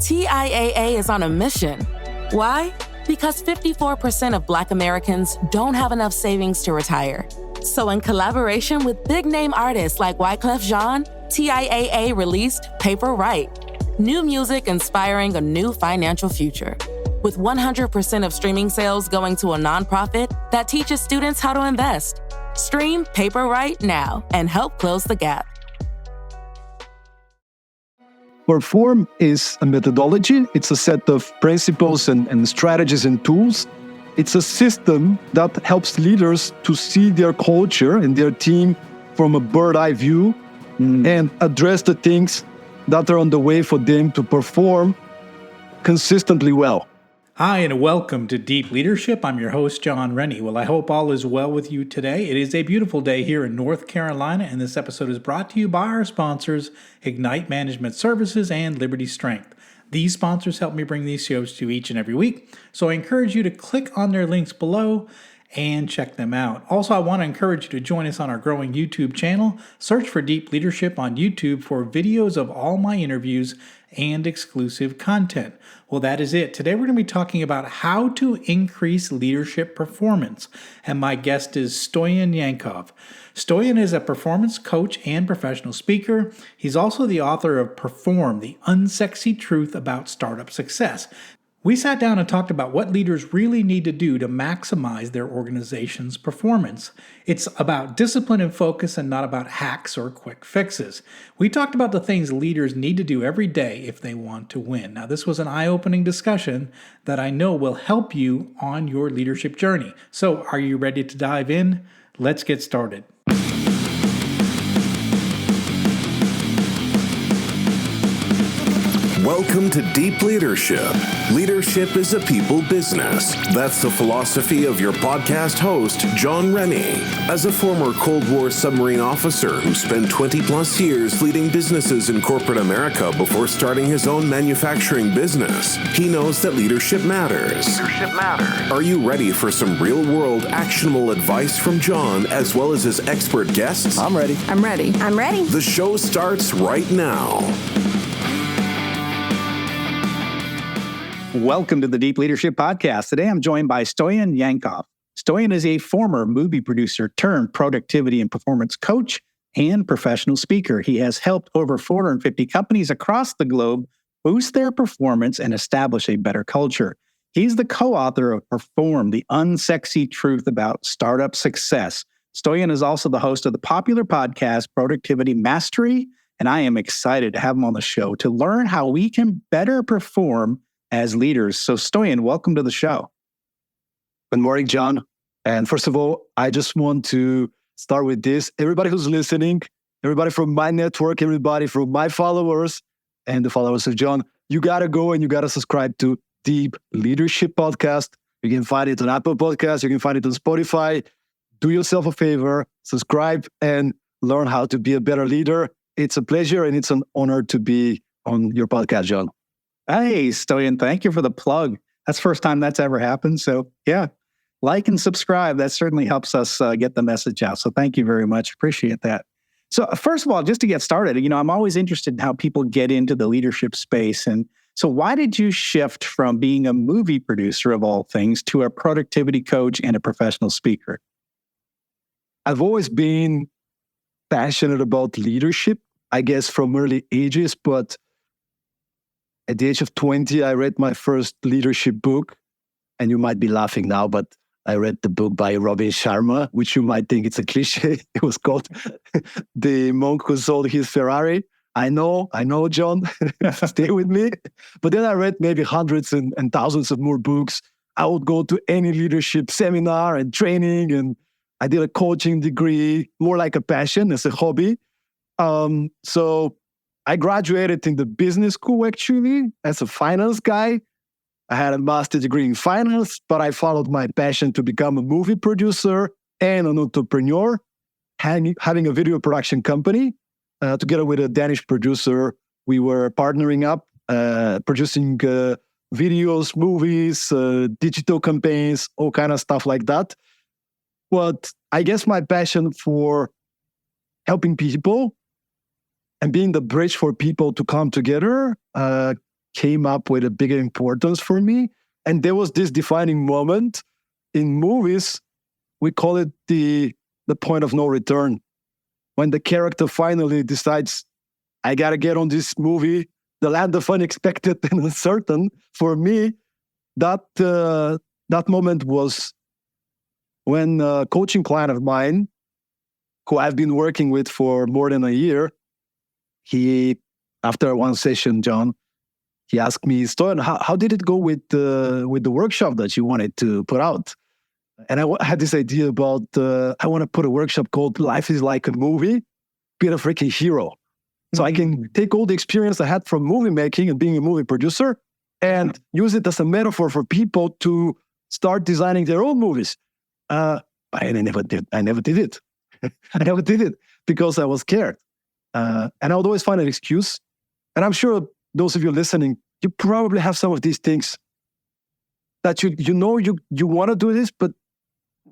TIAA is on a mission. Why? Because 54% of Black Americans don't have enough savings to retire. So in collaboration with big-name artists like Wyclef Jean, TIAA released Paper Right, new music inspiring a new financial future. With 100% of streaming sales going to a nonprofit that teaches students how to invest. Stream Paper Right now and help close the gap. Perform is a methodology. It's a set of principles and strategies and tools. It's a system that helps leaders to see their culture and their team from a bird's-eye view and address the things that are on the way for them to perform consistently well. Hi, and welcome to Deep Leadership. I'm your host, John Rennie. Well, I hope all is well with you today. It is a beautiful day here in North Carolina, and this episode is brought to you by our sponsors, Ignite Management Services and Liberty Strength. These sponsors help me bring these shows to you each and every week, so I encourage you to click on their links below and check them out. Also, I want to encourage you to join us on our growing YouTube channel. Search for Deep Leadership on YouTube for videos of all my interviews and exclusive content. Well, that is it. Today we're going to be talking about how to increase leadership performance, and my guest is Stoyan Yankov. Stoyan is a performance coach and professional speaker. He's also the author of Perform, the Unsexy Truth about Startup Success. We sat down and talked about what leaders really need to do to maximize their organization's performance. It's about discipline and focus and not about hacks or quick fixes. We talked about the things leaders need to do every day if they want to win. Now, this was an eye-opening discussion that I know will help you on your leadership journey. So, are you ready to dive in? Let's get started. Welcome to Deep Leadership. Leadership is a people business. That's the philosophy of your podcast host, John Rennie. As a former Cold War submarine officer who spent 20 plus years leading businesses in corporate America before starting his own manufacturing business, he knows that leadership matters. Are you ready for some real-world actionable advice from John as well as his expert guests? I'm ready. The show starts right now. Welcome to the Deep Leadership Podcast. Today I'm joined by Stoyan Yankov. Stoyan is a former movie producer turned productivity and performance coach and professional speaker. He has helped over 450 companies across the globe boost their performance and establish a better culture. He's the co-author of Perform, the Unsexy Truth about Startup Success. Stoyan is also the host of the popular podcast Productivity Mastery, and I am excited to have him on the show to learn how we can better perform as leaders. So Stoyan, welcome to the show. Good morning, John. And first of all, I just want to start with this. Everybody who's listening, everybody from my network, everybody from my followers and the followers of John, you got to go and you got to subscribe to Deep Leadership Podcast. You can find it on Apple Podcasts. You can find it on Spotify. Do yourself a favor, subscribe and learn how to be a better leader. It's a pleasure and it's an honor to be on your podcast, John. Hey, Stoyan, thank you for the plug. That's the first time that's ever happened. So yeah, like and subscribe. That certainly helps us get the message out. So thank you very much. Appreciate that. So first of all, just to get started, I'm always interested in how people get into the leadership space. And so why did you shift from being a movie producer of all things to a productivity coach and a professional speaker? I've always been passionate about leadership, I guess from early ages, but at the age of 20, I read my first leadership book, and you might be laughing now, but I read the book by Robin Sharma, which you might think it's a cliche. It was called The Monk Who Sold His Ferrari. I know, John, stay with me. But then I read maybe hundreds and thousands of more books. I would go to any leadership seminar and training, and I did a coaching degree, more like a passion as a hobby. So I graduated in the business school, actually, as a finance guy. I had a master's degree in finance, but I followed my passion to become a movie producer and an entrepreneur, having a video production company. Together with a Danish producer, we were partnering up, producing videos, movies, digital campaigns, all kind of stuff like that. But I guess my passion for helping people and being the bridge for people to come together came up with a bigger importance for me. And there was this defining moment in movies. We call it the point of no return. When the character finally decides, I got to get on this movie, the land of unexpected and uncertain. For me, that moment was when a coaching client of mine, who I've been working with for more than a year, after one session, John, he asked me, Stoyan, how did it go with the workshop that you wanted to put out? And I had this idea about, I want to put a workshop called Life is Like a Movie, be a freaking hero. So I can take all the experience I had from movie making and being a movie producer and use it as a metaphor for people to start designing their own movies. But I never did it. I never did it because I was scared. And I would always find an excuse. And I'm sure those of you listening, you probably have some of these things that you want to do this, but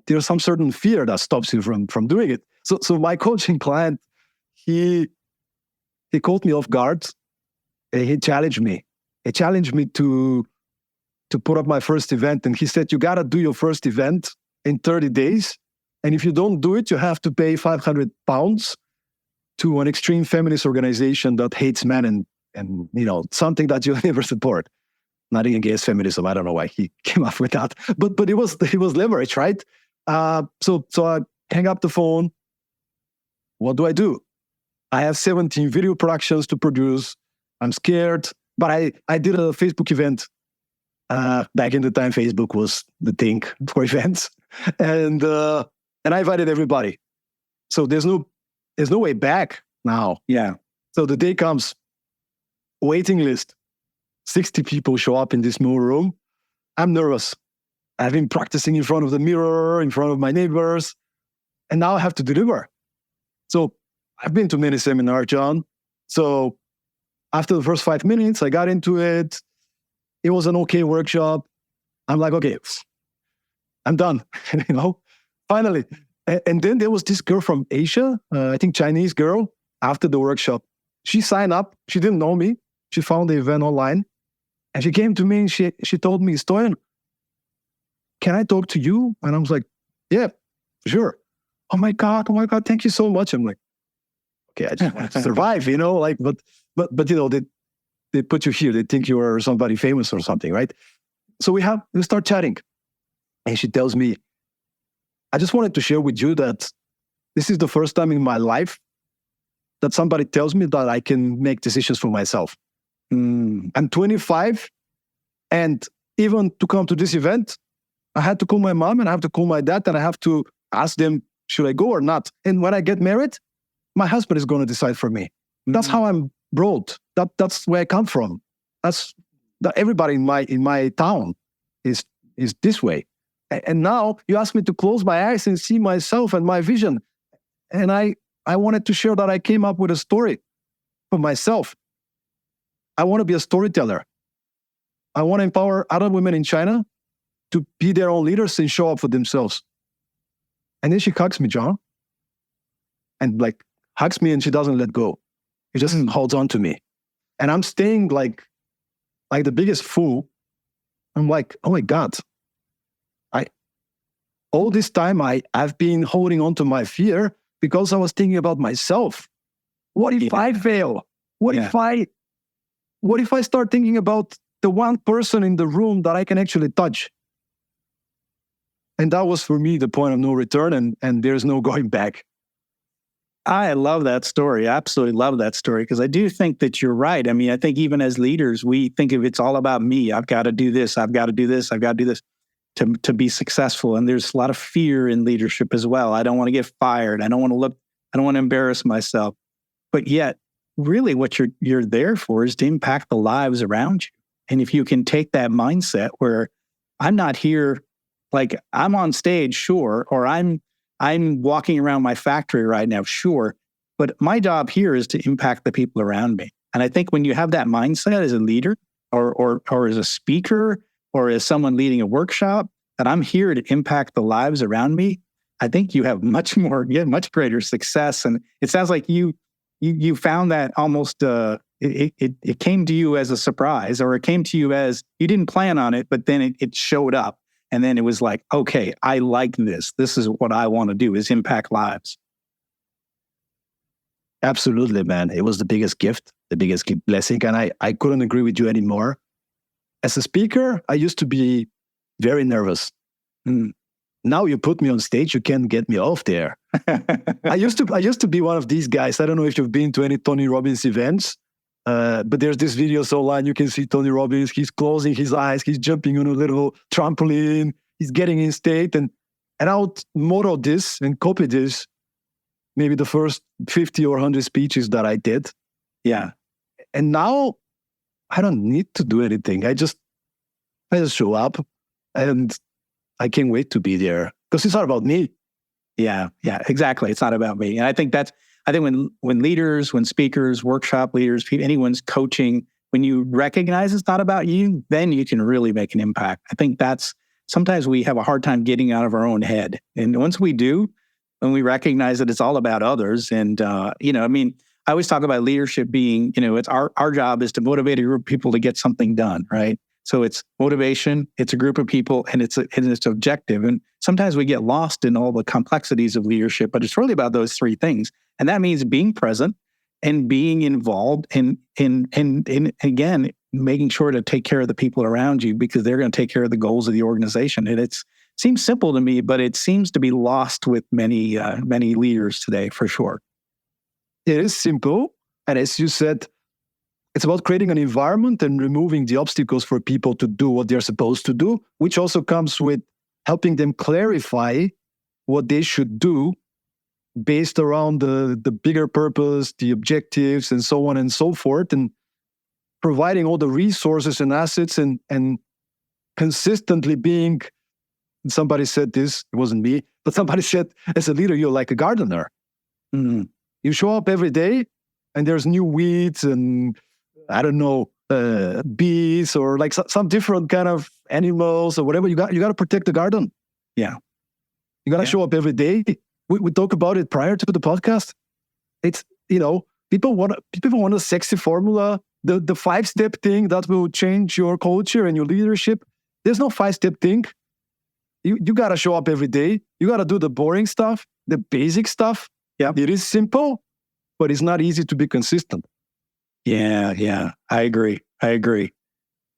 there's some certain fear that stops you from doing it. So my coaching client, he caught me off guard. He challenged me. He challenged me to put up my first event. And he said, you got to do your first event in 30 days. And if you don't do it, you have to pay £500 to an extreme feminist organization that hates men and something that you'll never support. Nothing against feminism. I don't know why he came up with that. But it was leverage, right? So I hang up the phone. What do? I have 17 video productions to produce. I'm scared. But I did a Facebook event. Back in the time, Facebook was the thing for events. And I invited everybody. So there's no way back now. Yeah. So the day comes, waiting list. 60 people show up in this small room. I'm nervous. I've been practicing in front of the mirror, in front of my neighbors, and now I have to deliver. So I've been to many seminars, John. So after the first 5 minutes, I got into it. It was an okay workshop. I'm like, okay, I'm done, finally. And then there was this girl from Asia, I think Chinese girl, after the workshop. She signed up. She didn't know me. She found the event online. And she came to me and she told me, Stoyan, can I talk to you? And I was like, yeah, sure. Oh my God, thank you so much. I'm like, okay, I just want to survive, but they put you here. They think you are somebody famous or something, right? So we start chatting. And she tells me, I just wanted to share with you that this is the first time in my life that somebody tells me that I can make decisions for myself. I'm 25, and even to come to this event, I had to call my mom and I have to call my dad and I have to ask them, should I go or not? And when I get married, my husband is going to decide for me. Mm-hmm. That's how I'm brought. That's where I come from. That everybody in my town is this way. And now you ask me to close my eyes and see myself and my vision. And I wanted to share that I came up with a story for myself. I want to be a storyteller. I want to empower other women in China to be their own leaders and show up for themselves. And then she hugs me, John. And hugs me and she doesn't let go. She just holds on to me. And I'm staying like the biggest fool. I'm like, oh my God. All this time I've been holding on to my fear because I was thinking about myself. What if I fail? What if I start thinking about the one person in the room that I can actually touch? And that was for me the point of no return, and there's no going back. I love that story. I absolutely love that story because I do think that you're right. I mean, I think even as leaders, we think of it's all about me. I've got to do this. I've got to do this. I've got to do this to be successful. And there's a lot of fear in leadership as well. I don't want to get fired. I don't want to embarrass myself. But yet, really what you're there for is to impact the lives around you. And if you can take that mindset where I'm not here, I'm on stage, sure, or I'm walking around my factory right now, sure, but my job here is to impact the people around me. And I think when you have that mindset as a leader or as a speaker or as someone leading a workshop, that I'm here to impact the lives around me, I think you have much greater success. And it sounds like you you found that almost it came to you as a surprise, or it came to you as you didn't plan on it, but then it showed up, and then it was like, okay, I like this. This is what I want to do, is impact lives. Absolutely, man. It was the biggest gift, the biggest blessing. And I couldn't agree with you anymore. As a speaker, I used to be very nervous. Now you put me on stage, you can't get me off there. I used to be one of these guys. I don't know if you've been to any Tony Robbins events, but there's this videos online. You can see Tony Robbins. He's closing his eyes. He's jumping on a little trampoline. He's getting in state. And I would model this and copy this, maybe the first 50 or 100 speeches that I did. Yeah. And now I don't need to do anything. I just show up, and I can't wait to be there, because it's not about me. Yeah, exactly. It's not about me. And I think when leaders, when speakers, workshop leaders, anyone's coaching, when you recognize it's not about you, then you can really make an impact. I think sometimes we have a hard time getting out of our own head. And once we do, when we recognize that it's all about others, and, I always talk about leadership being, it's our job is to motivate a group of people to get something done, right? So it's motivation, it's a group of people, and it's objective. And sometimes we get lost in all the complexities of leadership, but it's really about those three things. And that means being present and being involved, and again, making sure to take care of the people around you, because they're going to take care of the goals of the organization. And it seems simple to me, but it seems to be lost with many leaders today, for sure. It is simple. And as you said, it's about creating an environment and removing the obstacles for people to do what they're supposed to do, which also comes with helping them clarify what they should do based around the bigger purpose, the objectives, and so on and so forth, and providing all the resources and assets, and consistently being, somebody said this, it wasn't me, but somebody said, as a leader, you're like a gardener. Mm-hmm. You show up every day, and there's new weeds and, I don't know, bees, or like some different kind of animals or whatever. You got to protect the garden. Yeah. You got to show up every day. We talk about it prior to the podcast. It's, people want a sexy formula, the 5-step thing that will change your culture and your leadership. There's no 5-step thing. You got to show up every day. You got to do the boring stuff, the basic stuff. Yeah. It is simple, but it's not easy to be consistent. Yeah. I agree.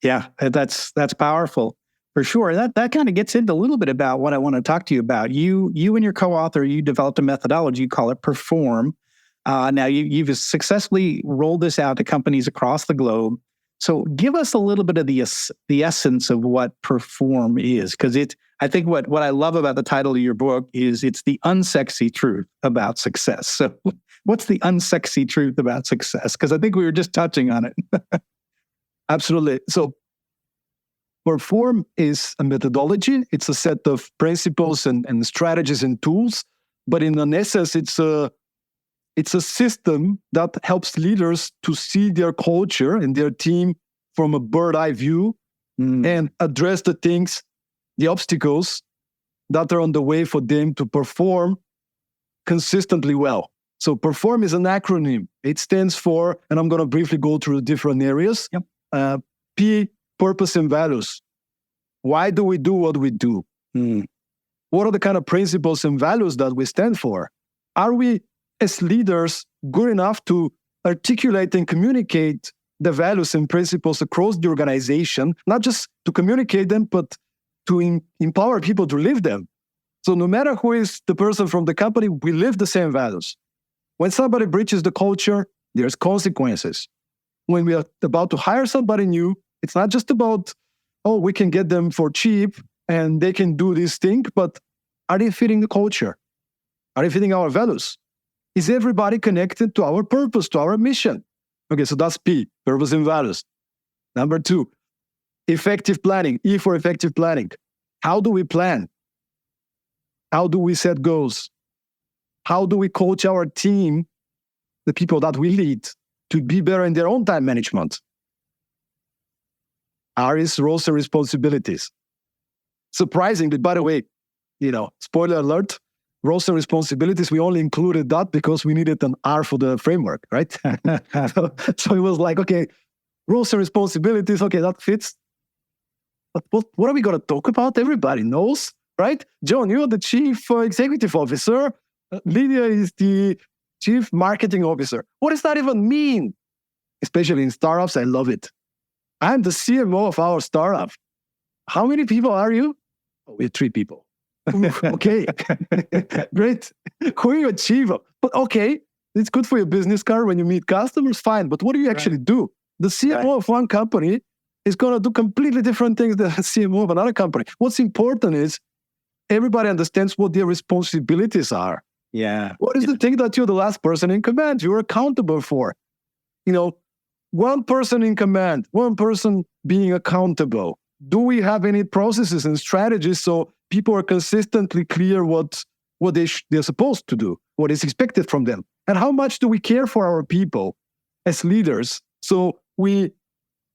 Yeah, that's powerful, for sure. That kind of gets into a little bit about what I want to talk to you about. You and your co-author, you developed a methodology, you call it Perform. Now you've successfully rolled this out to companies across the globe. So give us a little bit of the essence of what Perform is, because I think what I love about the title of your book is it's the unsexy truth about success. So what's the unsexy truth about success? Because I think we were just touching on it. Absolutely. So Perform is a methodology. It's a set of principles and strategies and tools. But in an essence, it's a system that helps leaders to see their culture and their team from a bird eye view and address the obstacles that are on the way for them to perform consistently well. So Perform is an acronym. It stands for, and I'm going to briefly go through the different areas. Yep. P, purpose and values. Why do we do what we do? What are the kind of principles and values that we stand for? Are we, as leaders, good enough to articulate and communicate the values and principles across the organization, not just to communicate them, but to empower people to live them? So no matter who is the person from the company, we live the same values. When somebody breaches the culture, there's consequences. When we are about to hire somebody new, it's not just about, we can get them for cheap and they can do this thing, but are they fitting the culture? Are they fitting our values? Is everybody connected to our purpose, to our mission? Okay, so that's P, purpose and values. Number 2, effective planning, E for effective planning. How do we plan? How do we set goals? How do we coach our team, the people that we lead, to be better in their own time management? R is roles and responsibilities. Surprisingly, by the way, spoiler alert, roles and responsibilities, we only included that because we needed an R for the framework, right? So it was like, okay, roles and responsibilities, okay, that fits. But what are we going to talk about? Everybody knows, right? John, you're the chief executive officer. Lydia is the chief marketing officer. What does that even mean? Especially in startups, I love it. I'm the CMO of our startup. How many people are you? Oh, we're 3 people. Okay, great. Who are your chief? But okay, it's good for your business card when you meet customers, fine. But what do you actually do? The CMO of one company is going to do completely different things than the CMO of another company. What's important is everybody understands what their responsibilities are. Yeah. What is the thing that you're the last person in command you're accountable for? One person in command, one person being accountable. Do we have any processes and strategies so people are consistently clear what they're supposed to do, what is expected from them? And how much do we care for our people as leaders? So we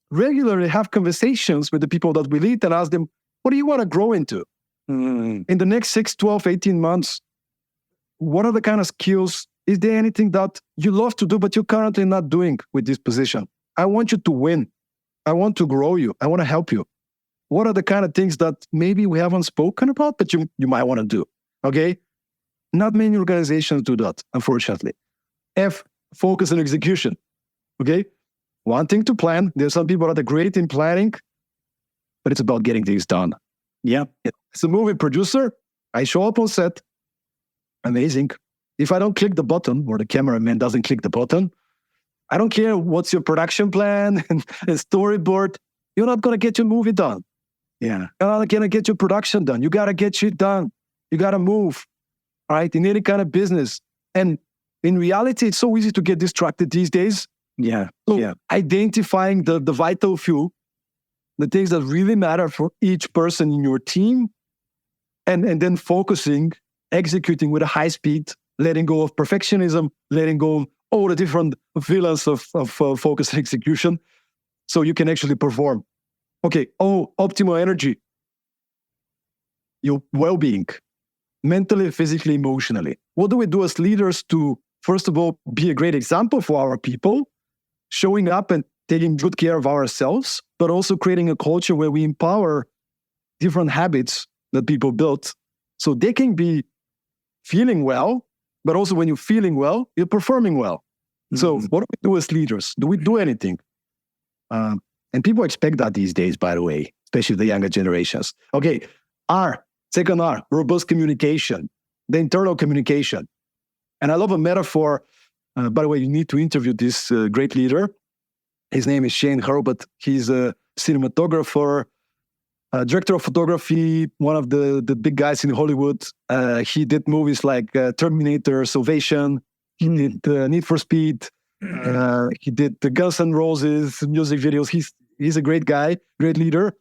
regularly have conversations with the people that we lead and ask them, what do you want to grow into? In the next 6, 12, 18 months, what are the kind of skills? Is there anything that you love to do, but you're currently not doing with this position? I want you to win. I want to grow you. I want to help you. What are the kind of things that maybe we haven't spoken about, but you might want to do? Okay? Not many organizations do that, unfortunately. F, focus on execution. Okay? One thing to plan. There's some people that are great in planning, but it's about getting things done. Yeah. As a movie producer, I show up on set. Amazing. If I don't click the button, or the cameraman doesn't click the button, I don't care what's your production plan and storyboard. You're not going to get your movie done. Yeah. You're not going to get your production done. You got to get shit done. You got to move, right? In any kind of business. And in reality, it's so easy to get distracted these days. Yeah. So identifying the vital few, the things that really matter for each person in your team, and then focusing, executing with a high speed, letting go of perfectionism, letting go of all the different villains of focus and execution, so you can actually perform. Okay, optimal energy, your well-being, mentally, physically, emotionally. What do we do as leaders to, first of all, be a great example for our people, showing up and taking good care of ourselves, but also creating a culture where we empower different habits that people built so they can be feeling well, but also when you're feeling well, you're performing well. Mm-hmm. So what do we do as leaders? Do we do anything? And people expect that these days, by the way, especially the younger generations. Okay, second R, robust communication, the internal communication. And I love a metaphor. By the way, you need to interview this great leader. His name is Shane Herbert. He's a cinematographer, director of photography, one of the big guys in Hollywood. He did movies like Terminator, Salvation. He did Need for Speed. He did the Guns N' Roses music videos. He's a great guy, great leader.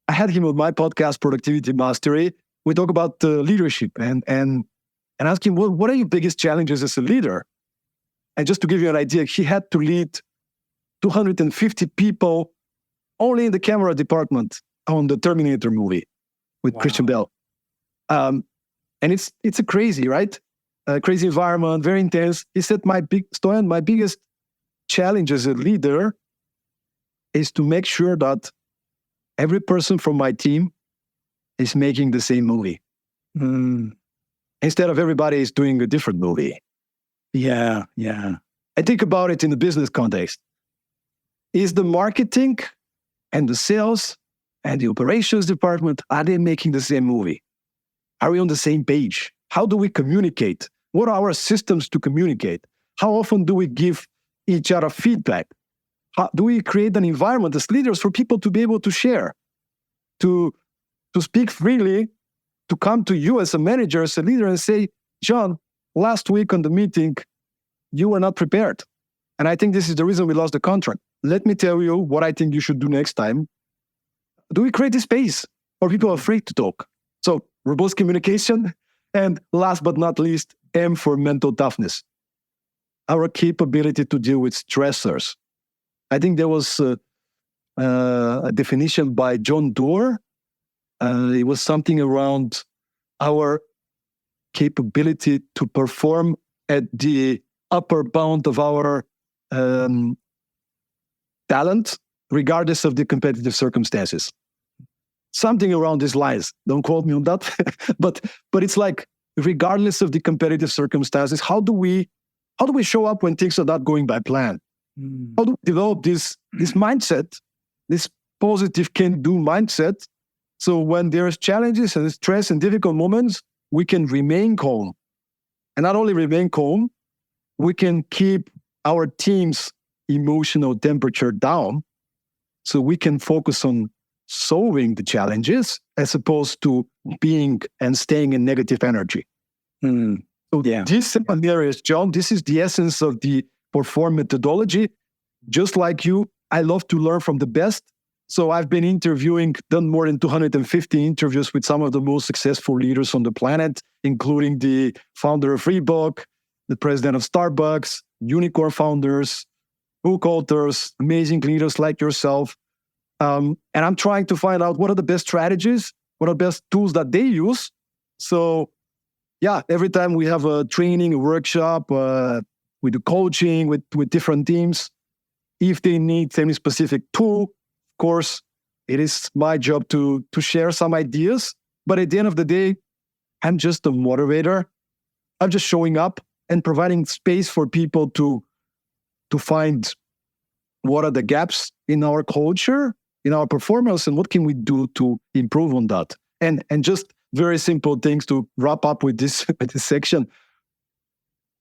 I had him on my podcast, Productivity Mastery. We talk about leadership and ask him, what are your biggest challenges as a leader? And just to give you an idea, he had to lead 250 people only in the camera department on the Terminator movie with Christian Bale. And it's a crazy, right? Crazy environment, very intense. He said, my biggest challenge as a leader is to make sure that every person from my team is making the same movie. Instead of everybody is doing a different movie. Yeah. I think about it in the business context. Is the marketing and the sales and the operations department, are they making the same movie? Are we on the same page? How do we communicate? What are our systems to communicate? How often do we give each other feedback? How do we create an environment as leaders for people to be able to share, to speak freely, to come to you as a manager, as a leader and say, John, last week on the meeting, you were not prepared. And I think this is the reason we lost the contract. Let me tell you what I think you should do next time. Do we create a space or people are afraid to talk? So robust communication. And last but not least, M for mental toughness. Our capability to deal with stressors. I think there was a definition by John Doerr. It was something around our capability to perform at the upper bound of our talent, regardless of the competitive circumstances. Something around these lines. Don't quote me on that. but it's like, regardless of the competitive circumstances, how do we show up when things are not going by plan? How do we develop this mindset, this positive can-do mindset, so when there's challenges and stress and difficult moments, we can remain calm. And not only remain calm, we can keep our team's emotional temperature down so we can focus on solving the challenges as opposed to being and staying in negative energy. So these 7 areas, John, this is the essence of the Perform methodology. Just like you, I love to learn from the best. So I've been done more than 250 interviews with some of the most successful leaders on the planet, including the founder of Reebok, the president of Starbucks, unicorn founders, book authors, amazing leaders like yourself. And I'm trying to find out what are the best strategies, what are the best tools that they use. So yeah, every time we have a training, a workshop, we do coaching with different teams. If they need any specific tool, of course, it is my job to share some ideas. But at the end of the day, I'm just a moderator. I'm just showing up and providing space for people to find what are the gaps in our culture, in our performance, and what can we do to improve on that. And just very simple things to wrap up with this section.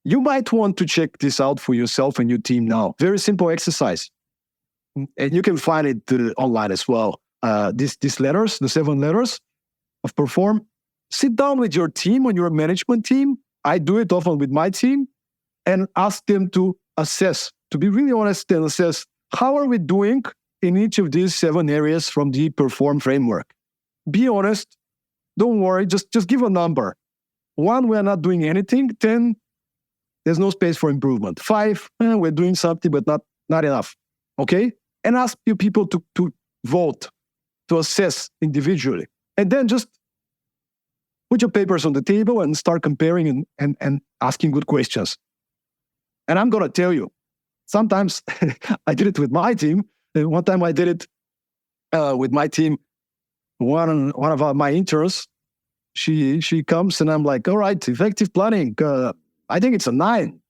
You might want to check this out for yourself and your team now. Very simple exercise. And you can find it online as well. These letters, the 7 letters of Perform. Sit down with your team, on your management team. I do it often with my team, and ask them to assess, to be really honest and assess, how are we doing in each of these 7 areas from the Perform framework? Be honest. Don't worry. Just give a number. 1, we're not doing anything. 10, there's no space for improvement. 5, we're doing something, but not enough. Okay? And ask your people to vote, to assess individually. And then just put your papers on the table and start comparing and asking good questions. And I'm going to tell you, sometimes I did it with my team. One time I did it with my team. One of my interns, she comes and I'm like, all right, effective planning. I think it's a 9.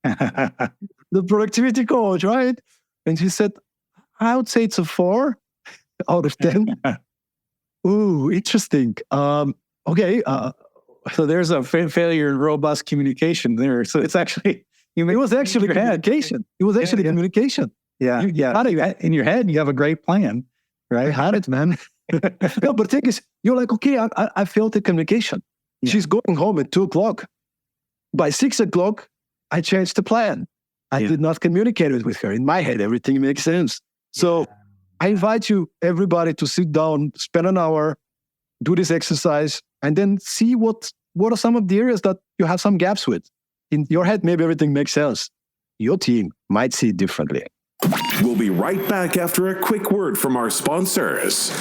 The productivity coach, right? And she said, I would say it's a 4 out of 10. Ooh, interesting. Okay. So there's a failure in robust communication there. So it's actually, it was actually communication. It was actually communication. Yeah. In your head, you have a great plan, right? I had it, man. No, but the thing is, you're like, okay, I failed the communication. Yeah. She's going home at 2:00. By 6:00, I changed the plan. I did not communicate it with her. In my head, everything makes sense. So I invite you, everybody, to sit down, spend an hour, do this exercise, and then see what are some of the areas that you have some gaps with. In your head, maybe everything makes sense. Your team might see it differently. We'll be right back after a quick word from our sponsors.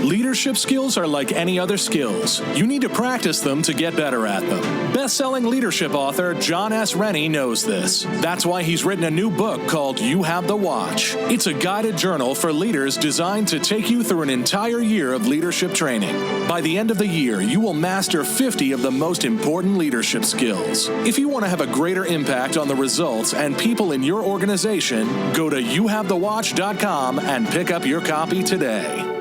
Leadership skills are like any other skills. You need to practice them to get better at them. Best-selling leadership author John S. Rennie knows this. That's why he's written a new book called You Have the Watch. It's a guided journal for leaders designed to take you through an entire year of leadership training. By the end of the year, you will master 50 of the most important leadership skills. If you want to have a greater impact on the results and people in your organization, go to youhavethewatch.com and pick up your copy today.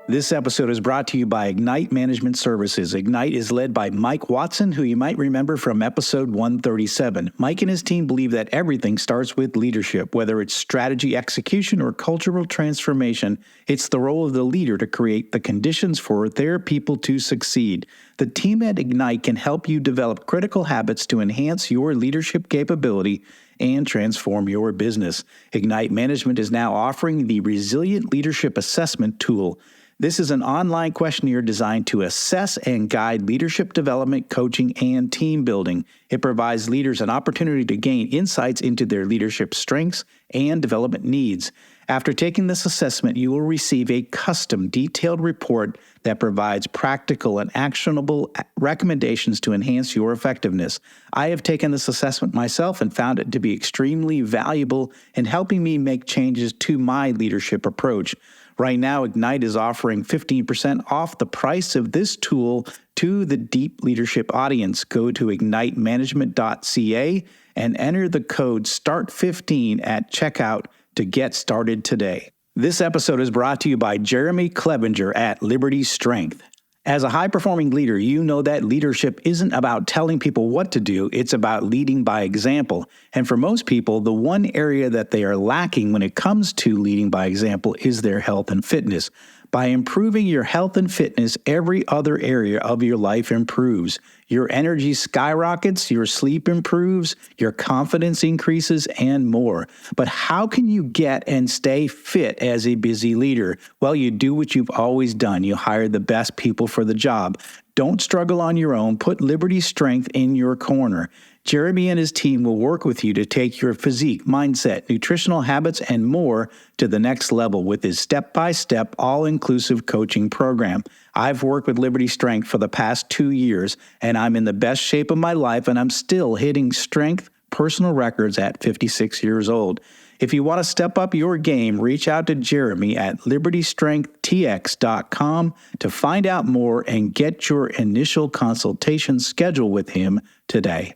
This episode is brought to you by Ignite Management Services. Ignite is led by Mike Watson, who you might remember from episode 137. Mike and his team believe that everything starts with leadership, whether it's strategy execution or cultural transformation. It's the role of the leader to create the conditions for their people to succeed. The team at Ignite can help you develop critical habits to enhance your leadership capability and transform your business. Ignite Management is now offering the Resilient Leadership Assessment Tool. This is an online questionnaire designed to assess and guide leadership development, coaching, and team building. It provides leaders an opportunity to gain insights into their leadership strengths and development needs. After taking this assessment, you will receive a custom, detailed report that provides practical and actionable recommendations to enhance your effectiveness. I have taken this assessment myself and found it to be extremely valuable in helping me make changes to my leadership approach. Right now, Ignite is offering 15% off the price of this tool to the Deep Leadership audience. Go to ignitemanagement.ca and enter the code START15 at checkout to get started today. This episode is brought to you by Jeremy Clevenger at Liberty Strength. As a high-performing leader, you know that leadership isn't about telling people what to do, it's about leading by example. And for most people, the one area that they are lacking when it comes to leading by example is their health and fitness. By improving your health and fitness, every other area of your life improves. Your energy skyrockets, your sleep improves, your confidence increases, and more. But how can you get and stay fit as a busy leader? Well, you do what you've always done. You hire the best people for the job. Don't struggle on your own. Put Liberty Strength in your corner. Jeremy and his team will work with you to take your physique, mindset, nutritional habits, and more to the next level with his step-by-step, all-inclusive coaching program. I've worked with Liberty Strength for the past 2 years, and I'm in the best shape of my life, and I'm still hitting strength personal records at 56 years old. If you want to step up your game, reach out to Jeremy at libertystrengthtx.com to find out more and get your initial consultation scheduled with him today.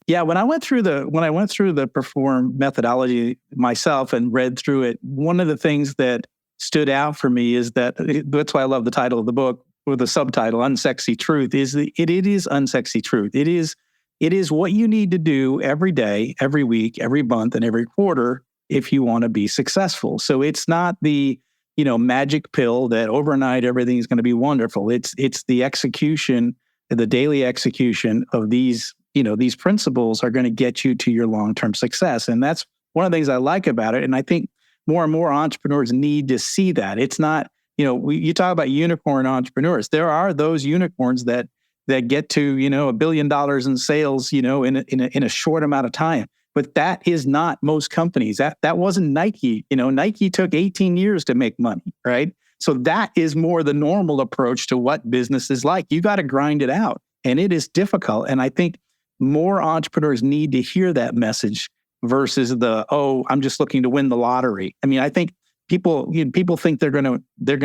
Yeah, when I went through the Perform methodology myself and read through it, one of the things that stood out for me is that's why I love the title of the book, or the subtitle, Unsexy Truth, it is unsexy truth. It is what you need to do every day, every week, every month, and every quarter if you want to be successful. So it's not the, magic pill that overnight everything's going to be wonderful. It's the execution, the daily execution of these principles are going to get you to your long-term success. And that's one of the things I like about it. And I think more and more entrepreneurs need to see that. It's not, you talk about unicorn entrepreneurs. There are those unicorns that get to, $1 billion in sales, in a short amount of time. But that is not most companies. That wasn't Nike. Nike took 18 years to make money, right? So that is more the normal approach to what business is like. You got to grind it out. And it is difficult. And I think more entrepreneurs need to hear that message versus I'm just looking to win the lottery. I mean, I think people think they're going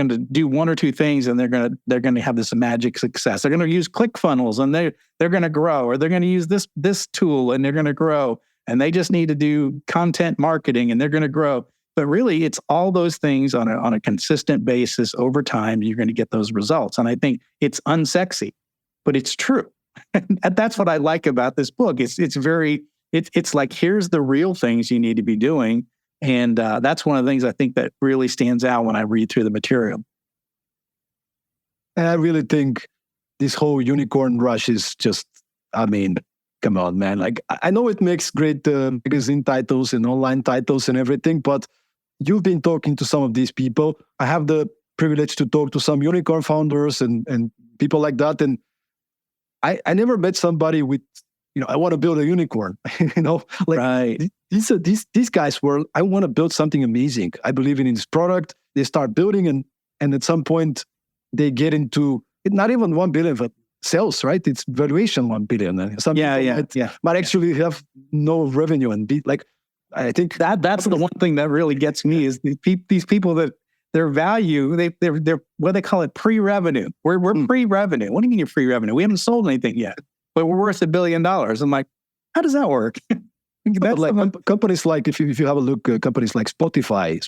to do one or two things and they're going to have this magic success. They're going to use ClickFunnels and they're going to grow, or they're going to use this tool and they're going to grow, and they just need to do content marketing and they're going to grow. But really, it's all those things on a consistent basis over time. You're going to get those results. And I think it's unsexy, but it's true. And that's what I like about this book. It's like, here's the real things you need to be doing. And that's one of the things I think that really stands out when I read through the material. And I really think this whole unicorn rush is just, come on, man. Like, I know it makes great magazine titles and online titles and everything, but you've been talking to some of these people. I have the privilege to talk to some unicorn founders and people like that. And I never met somebody with, I want to build a unicorn, right. These guys were, I want to build something amazing. I believe in this product. They start building and at some point they get into, not even 1 billion of sales, right? It's valuation 1 billion. And some might actually have no revenue and be like, I think that's the one thing that really gets me is these people that their value, they're what they call it, pre-revenue. We're pre-revenue. What do you mean you're pre-revenue? We haven't sold anything yet, but we're worth $1 billion. I'm like, how does that work? That's like companies like, if you have a look, companies like Spotify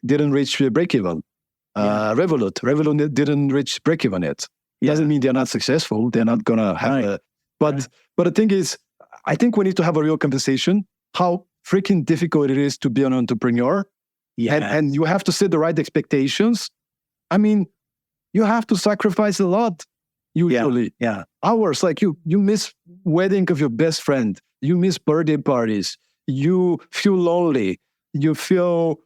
didn't reach break-even. Revolut didn't reach break-even yet. Doesn't mean they're not successful. They're not gonna have but the thing is, I think we need to have a real conversation how freaking difficult it is to be an entrepreneur. And you have to set the right expectations. I mean, you have to sacrifice a lot usually. Hours, like you miss wedding of your best friend. You miss birthday parties. You feel lonely. You feel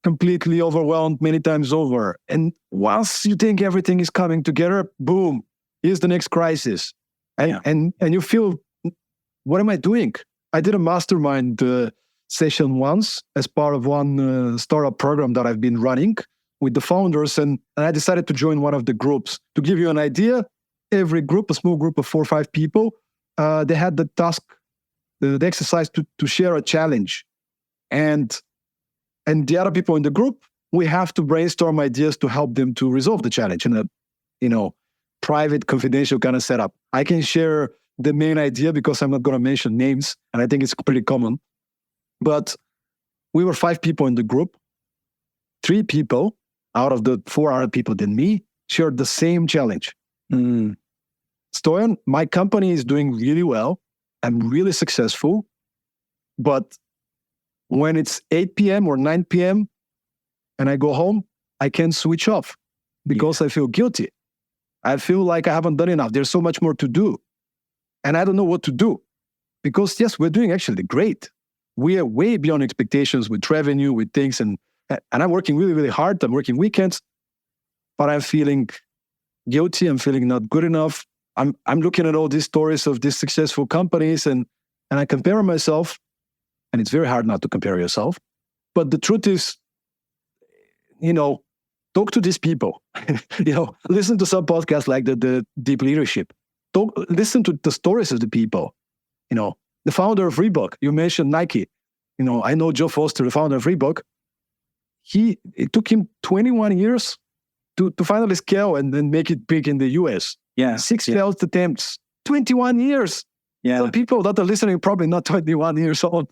completely overwhelmed many times over. And once you think everything is coming together, boom, here's the next crisis. And you feel, what am I doing? I did a mastermind session once as part of one startup program that I've been running with the founders. And I decided to join one of the groups. To give you an idea, every group, a small group of 4 or 5 people, they had the task, the exercise to share a challenge. And the other people in the group, we have to brainstorm ideas to help them to resolve the challenge in a, private, confidential kind of setup. I can share the main idea because I'm not going to mention names, and I think it's pretty common. But we were 5 people in the group. 3 people out of the 4 other people than me shared the same challenge. Stoyan, my company is doing really well. I'm really successful. But when it's 8 p.m. or 9 p.m. and I go home, I can't switch off because I feel guilty. I feel like I haven't done enough. There's so much more to do. And I don't know what to do. Because yes, we're doing actually great. We are way beyond expectations with revenue, with things. And I'm working really, really hard. I'm working weekends. But I'm feeling guilty. I'm feeling not good enough. I'm looking at all these stories of these successful companies and I compare myself. And it's very hard not to compare yourself. But the truth is, talk to these people. Listen to some podcasts like the Deep Leadership. Listen to the stories of the people. The founder of Reebok. You mentioned Nike. I know Joe Foster, the founder of Reebok. It took him 21 years to finally scale and then make it big in the US. 6 failed attempts. 21 years. Yeah. So people that are listening probably not 21 years old,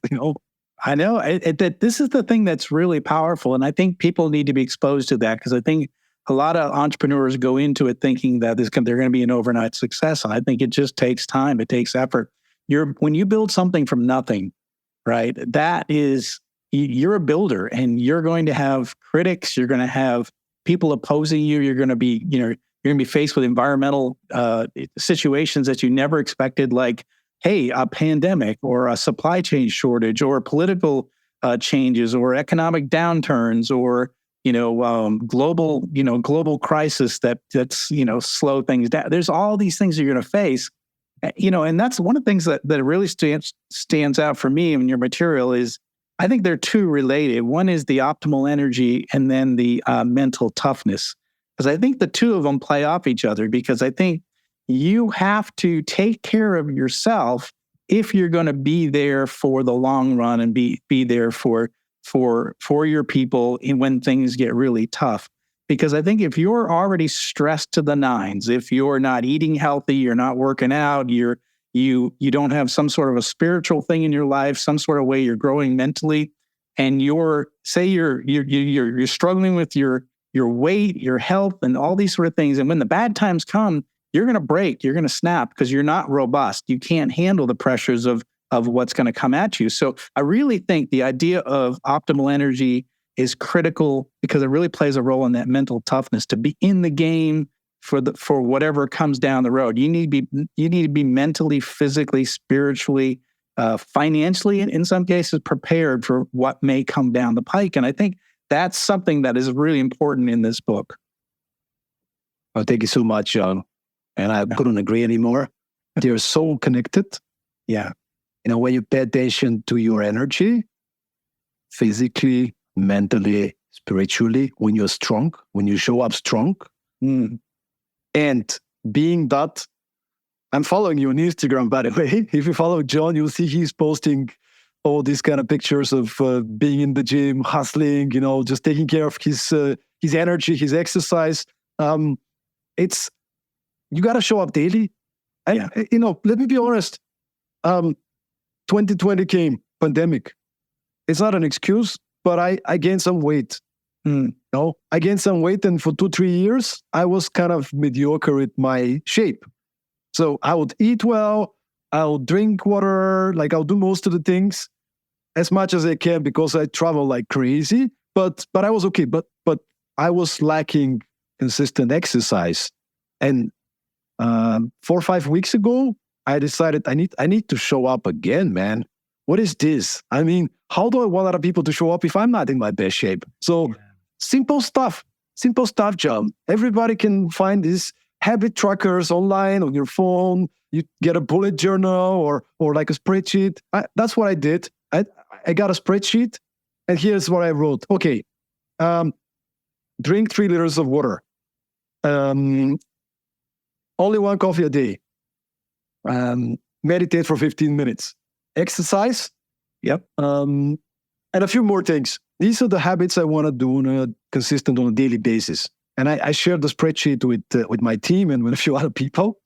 I know that this is the thing that's really powerful. And I think people need to be exposed to that because I think a lot of entrepreneurs go into it thinking that they're going to be an overnight success. And I think it just takes time. It takes effort. When you build something from nothing, right, that is, you're a builder and you're going to have critics. You're going to have people opposing you. You're going to be, you're going to be faced with environmental situations that you never expected, like, hey, a pandemic or a supply chain shortage or political changes or economic downturns or, global crisis that's, slow things down. There's all these things you're going to face, and that's one of the things that really stands out for me in your material is I think they're two related. One is the optimal energy and then the mental toughness. Because I think the two of them play off each other because I think you have to take care of yourself if you're going to be there for the long run and be there for your people when things get really tough. Because I think if you're already stressed to the nines, if you're not eating healthy, you're not working out, you don't have some sort of a spiritual thing in your life, some sort of way you're growing mentally, and you're struggling with your weight, your health, and all these sort of things, and when the bad times come, you're going to break, you're going to snap because you're not robust. You can't handle the pressures of what's going to come at you. So I really think the idea of optimal energy is critical because it really plays a role in that mental toughness to be in the game for whatever comes down the road. You need to be mentally, physically, spiritually, financially, in some cases, prepared for what may come down the pike. And I think that's something that is really important in this book. Well, thank you so much, John. And I couldn't agree anymore. They're so connected. Yeah. When you pay attention to your energy, physically, mentally, spiritually, when you're strong, when you show up strong, and being that, I'm following you on Instagram, by the way. If you follow John, you'll see he's posting all these kind of pictures of being in the gym, hustling, just taking care of his energy, his exercise. You got to show up daily. And, let me be honest. 2020 came, pandemic. It's not an excuse, but I gained some weight. I gained some weight, and for 2-3 years, I was kind of mediocre with my shape. So I would eat well, I'll drink water, I'll do most of the things as much as I can because I travel like crazy. But I was okay. But I was lacking consistent exercise. And 4 or 5 weeks ago, I decided I need to show up again, man. What is this? I mean, how do I want other people to show up if I'm not in my best shape? So simple stuff, John. Everybody can find these habit trackers online on your phone. You get a bullet journal or like a spreadsheet. That's what I did. I got a spreadsheet, and here's what I wrote. Okay, drink 3 liters of water. Only 1 coffee a day. Meditate for 15 minutes. Exercise. Yep. And a few more things. These are the habits I want to do on a daily basis. And I share the spreadsheet with my team and with a few other people,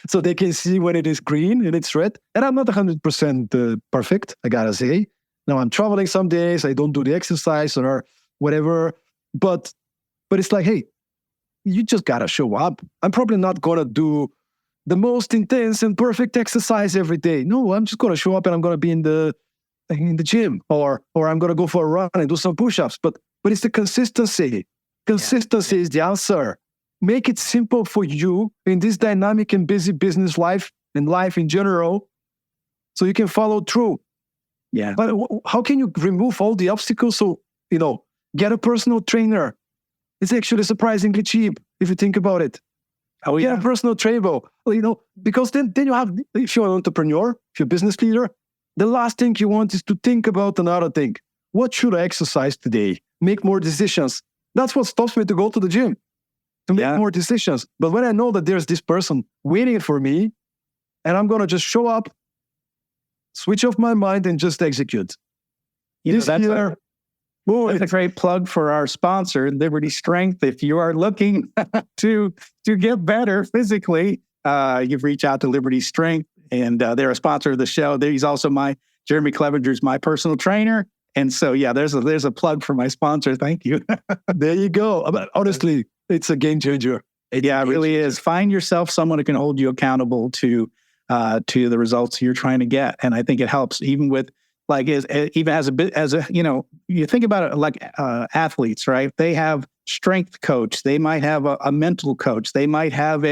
so they can see when it is green and it's red. And I'm not 100% perfect, I gotta say. Now I'm traveling some days, I don't do the exercise or whatever. But it's like, hey, you just gotta show up. I'm probably not gonna do the most intense and perfect exercise every day. No, I'm just gonna show up and I'm gonna be in the gym or I'm gonna go for a run and do some push-ups. But it's the consistency. Consistency is the answer. Make it simple for you in this dynamic and busy business life and life in general, so you can follow through. Yeah. But how can you remove all the obstacles? So, get a personal trainer. It's actually surprisingly cheap if you think about it. Oh, yeah. Get a personal trainer. Because then you have, if you're an entrepreneur, if you're a business leader, the last thing you want is to think about another thing. What should I exercise today? Make more decisions. That's what stops me to go to the gym, to make more decisions. But when I know that there's this person waiting for me, and I'm going to just show up, switch off my mind, and just execute. That's a great plug for our sponsor, Liberty Strength. If you are looking to get better physically, you've reached out to Liberty Strength, and they're a sponsor of the show. He's also Jeremy Clevenger's my personal trainer. And so, there's a plug for my sponsor. Thank you. There you go. Honestly, it's a game changer. It really is. Find yourself someone who can hold you accountable to the results you're trying to get. And I think it helps even with you think about it like athletes, right? They have strength coach. They might have a mental coach. They might have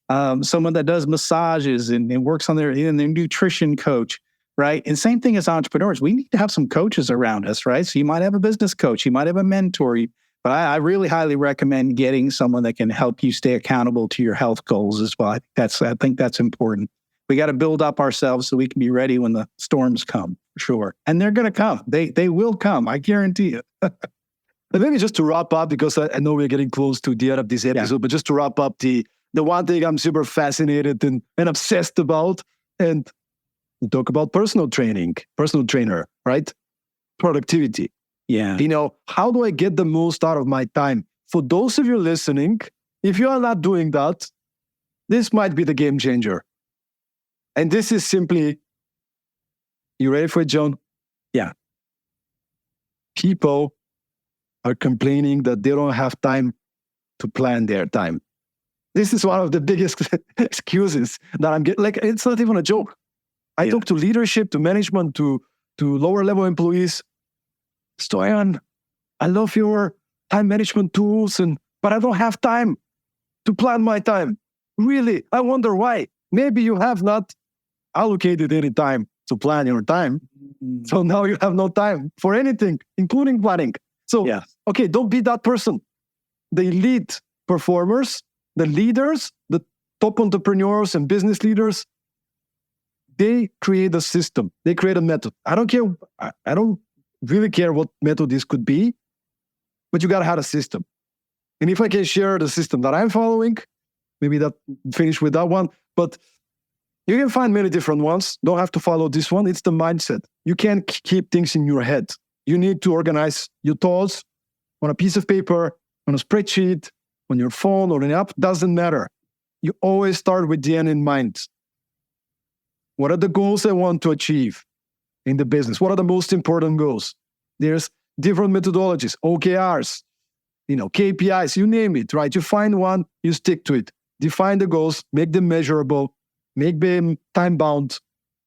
someone that does massages and works on their nutrition coach. Right. And same thing as entrepreneurs. We need to have some coaches around us, right? So you might have a business coach, you might have a mentor, but I really highly recommend getting someone that can help you stay accountable to your health goals as well. I think that's important. We got to build up ourselves so we can be ready when the storms come, for sure. And they're going to come. They will come. I guarantee it. But maybe just to wrap up, because I know we're getting close to the end of this episode, but just to wrap up, the one thing I'm super fascinated and obsessed about, and talk about personal trainer, right? Productivity. Yeah. How do I get the most out of my time? For those of you listening, if you are not doing that, this might be the game changer. And this is simply, you ready for it, John? Yeah. People are complaining that they don't have time to plan their time. This is one of the biggest excuses that I'm getting. Like, it's not even a joke. I talk to leadership, to management, to lower level employees. Stoyan, I love your time management tools, but I don't have time to plan my time. Really, I wonder why. Maybe you have not allocated any time to plan your time. So now you have no time for anything, including planning. So, okay, don't be that person. The elite performers, the leaders, the top entrepreneurs and business leaders, they create a system. They create a method. I don't care. I don't really care what method this could be, but you got to have a system. And if I can share the system that I'm following, maybe that finish with that one. But you can find many different ones. Don't have to follow this one. It's the mindset. You can't keep things in your head. You need to organize your thoughts on a piece of paper, on a spreadsheet, on your phone or an app. Doesn't matter. You always start with the end in mind. What are the goals I want to achieve in the business? What are the most important goals? There's different methodologies, OKRs, KPIs, you name it, right? You find one, you stick to it. Define the goals, make them measurable, make them time-bound,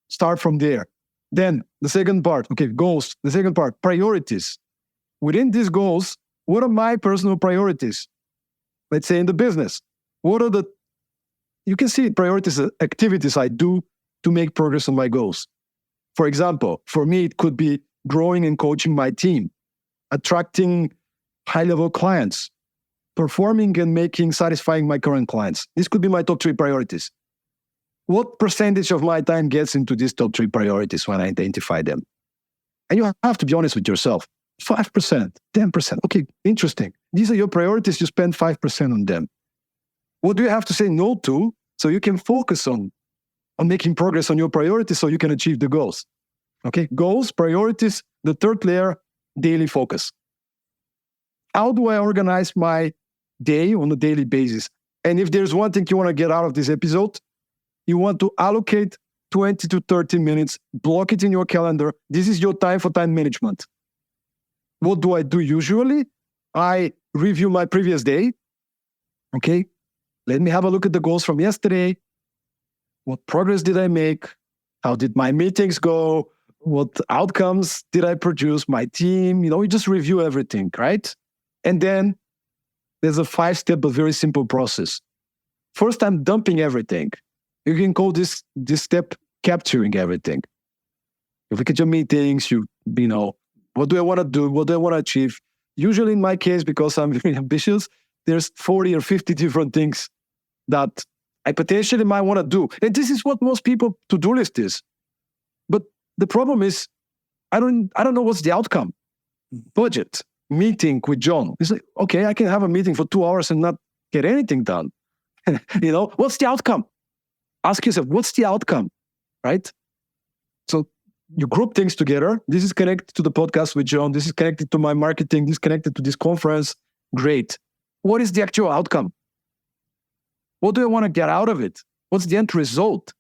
start from there. Then the second part, goals. The second part, priorities. Within these goals, what are my personal priorities? Let's say in the business. You can see priorities, activities I do to make progress on my goals. For example, for me, it could be growing and coaching my team, attracting high-level clients, performing and satisfying my current clients. This could be my top 3 priorities. What percentage of my time gets into these top 3 priorities when I identify them? And you have to be honest with yourself. 5%, 10%. Okay, interesting. These are your priorities. You spend 5% on them. What do you have to say no to so you can focus on making progress on your priorities so you can achieve the goals? Okay, goals, priorities. The third layer, daily focus. How do I organize my day on a daily basis? And if there's one thing you want to get out of this episode, you want to allocate 20 to 30 minutes, block it in your calendar. This is your time for time management. What do I do usually? I review my previous day. Okay, let me have a look at the goals from yesterday. What progress did I make? How did my meetings go? What outcomes did I produce? My team, you just review everything, right? And then there's a 5-step but very simple process. First, I'm dumping everything. You can call this step capturing everything. You look at your meetings, what do I want to do? What do I want to achieve? Usually in my case, because I'm very ambitious, there's 40 or 50 different things that I potentially might want to do. And this is what most people to-do list is. But the problem is, I don't know what's the outcome. Budget, meeting with John. It's like, okay, I can have a meeting for 2 hours and not get anything done. What's the outcome? Ask yourself, what's the outcome, right? So you group things together. This is connected to the podcast with John. This is connected to my marketing. This is connected to this conference. Great. What is the actual outcome? What do I want to get out of it? What's the end result?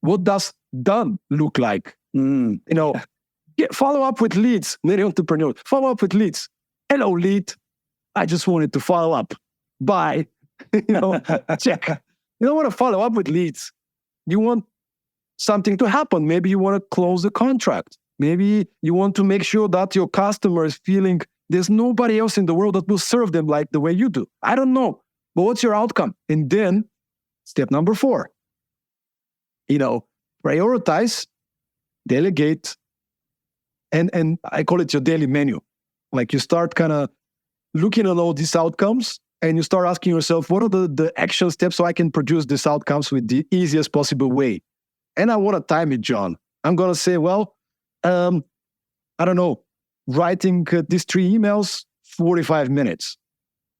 What does done look like? Follow up with leads. Many entrepreneurs, follow up with leads. Hello, lead. I just wanted to follow up. Bye. Check. You don't want to follow up with leads. You want something to happen. Maybe you want to close the contract. Maybe you want to make sure that your customer is feeling there's nobody else in the world that will serve them like the way you do. I don't know. But what's your outcome? And then step number 4, prioritize, delegate, and I call it your daily menu. Like you start kind of looking at all these outcomes and you start asking yourself, what are the action steps so I can produce these outcomes with the easiest possible way? And I want to time it, John. I'm going to say, I don't know, writing these 3 emails, 45 minutes.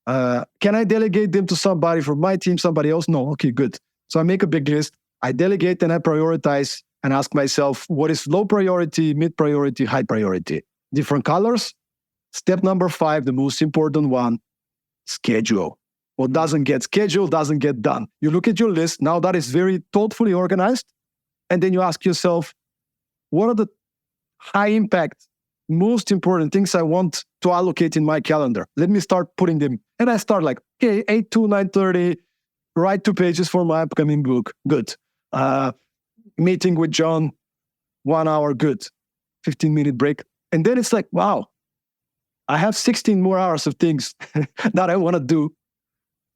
Can I delegate them to somebody from my team, somebody else? No. Okay, good. So I make a big list. I delegate and I prioritize and ask myself, what is low priority, mid priority, high priority? Different colors. Step number 5, the most important one, schedule. What doesn't get scheduled doesn't get done. You look at your list. Now that is very thoughtfully organized. And then you ask yourself, what are the high impact, most important things I want to allocate in my calendar? Let me start putting them. And I start like, okay, 8 to 9:30, write 2 pages for my upcoming book. Good. Meeting with John, 1 hour. Good. 15-minute break. And then it's like, wow, I have 16 more hours of things that I want to do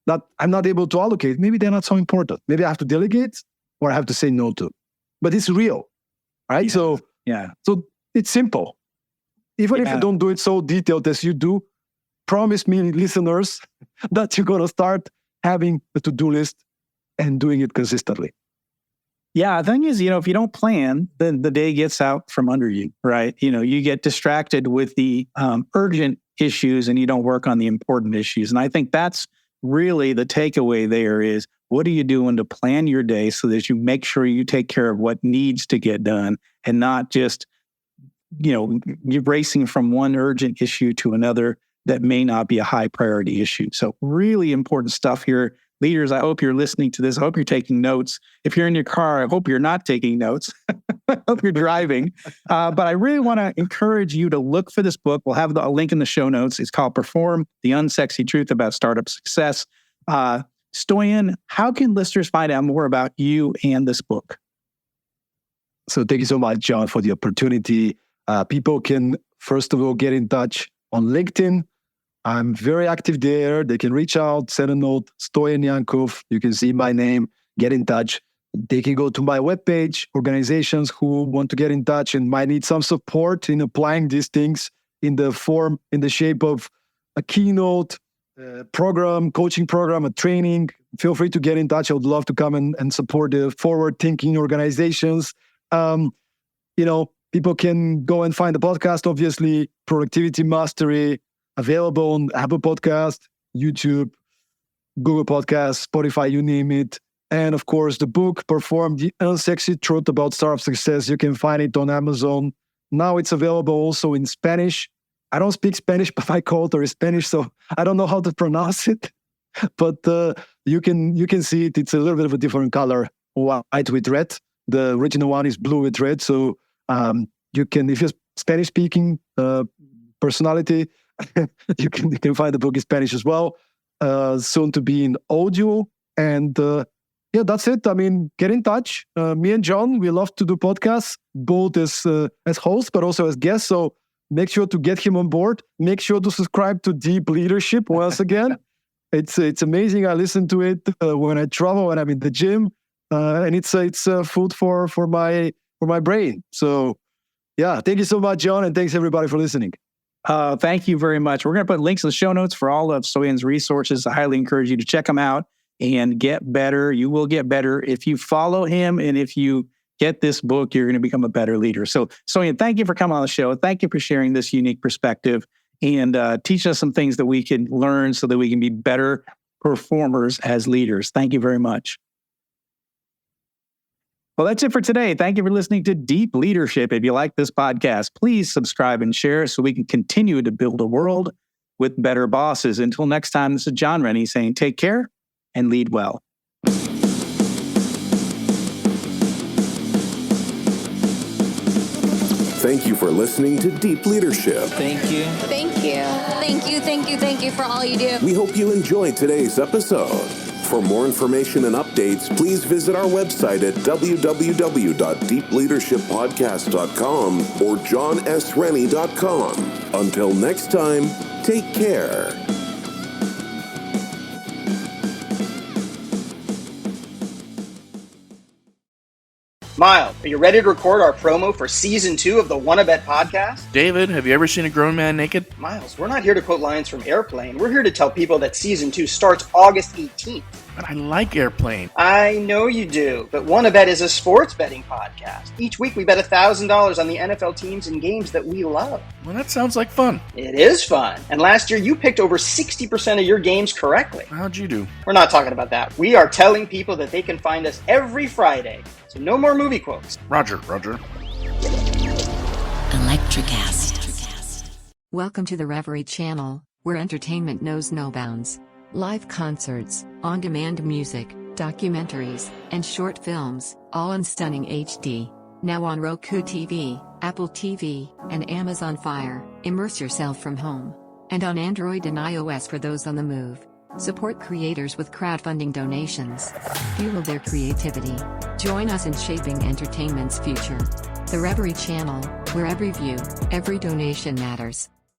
that I'm not able to allocate. Maybe they're not so important. Maybe I have to delegate or I have to say no to. But it's real, right? Yeah. So it's simple. Even if you don't do it so detailed as you do, promise me, listeners, that you're going to start having a to-do list and doing it consistently. Yeah, the thing is, if you don't plan, then the day gets out from under you, right? You get distracted with the urgent issues and you don't work on the important issues. And I think that's really the takeaway there is, what are you doing to plan your day so that you make sure you take care of what needs to get done and not just, you're racing from one urgent issue to another that may not be a high priority issue. So really important stuff here. Leaders, I hope you're listening to this. I hope you're taking notes. If you're in your car, I hope you're not taking notes. I hope you're driving. But I really want to encourage you to look for this book. We'll have a link in the show notes. It's called Perform, The Unsexy Truth About Startup Success. Stoyan, how can listeners find out more about you and this book? So thank you so much, John, for the opportunity. People can, first of all, get in touch on LinkedIn. I'm very active there. They can reach out, send a note, Stoyan Yankov. You can see my name, get in touch. they can go to my webpage. Organizations who want to get in touch and might need some support in applying these things in the shape of a keynote, program, coaching program, a training, feel free to get in touch. I would love to come and support the forward-thinking organizations. People can go and find the podcast, obviously, Productivity Mastery, available on Apple Podcast, YouTube, Google Podcasts, Spotify, you name it. And of course, the book, Perform the Unsexy Truth About Startup Success. You can find it on Amazon. Now it's available also in Spanish. I don't speak Spanish, but my co-author is Spanish, so I don't know how to pronounce it. But you can see it. It's a little bit of a different color, white with red. The original one is blue with red. So you can, if you're Spanish-speaking personality, you can find the book in Spanish as well. Soon to be in audio. And that's it. I mean, get in touch. Me and John, we love to do podcasts, both as hosts, but also as guests. So make sure to get him on board. Make sure to subscribe to Deep Leadership once again. It's amazing. I listen to it when I travel, when I'm in the gym, and it's food for my brain. So, yeah, thank you so much, John, and thanks everybody for listening. Thank you very much. We're going to put links in the show notes for all of Stoyan's resources. I highly encourage you to check them out and get better. You will get better if you follow him, and if you get this book, you're going to become a better leader. So, Stoyan, thank you for coming on the show. Thank you for sharing this unique perspective and teach us some things that we can learn so that we can be better performers as leaders. Thank you very much. Well, that's it for today. Thank you for listening to Deep Leadership. If you like this podcast, please subscribe and share so we can continue to build a world with better bosses. Until next time, this is John Rennie saying take care and lead well. Thank you for listening to Deep Leadership. Thank you. Thank you. Thank you, thank you, thank you for all you do. We hope you enjoyed today's episode. For more information and updates, please visit our website at www.deepleadershippodcast.com or johnsrennie.com. Until next time, take care. Miles, are you ready to record our promo for Season 2 of the Wanna Bet podcast? David, have you ever seen a grown man naked? Miles, we're not here to quote lines from Airplane. We're here to tell people that Season 2 starts August 18th. But I like Airplane. I know you do, but Wanna Bet is a sports betting podcast. Each week we bet $1,000 on the NFL teams and games that we love. Well, that sounds like fun. It is fun. And last year you picked over 60% of your games correctly. How'd you do? We're not talking about that. We are telling people that they can find us every Friday. So no more movie quotes. Roger. Electricast. Welcome to the Reverie Channel, where entertainment knows no bounds. Live concerts, on-demand music, documentaries, and short films, all in stunning HD. Now on Roku TV, Apple TV, and Amazon Fire. Immerse yourself from home. And on Android and iOS for those on the move. Support creators with crowdfunding donations. Fuel their creativity. Join us in shaping entertainment's future. The Reverie Channel, where every view, every donation matters.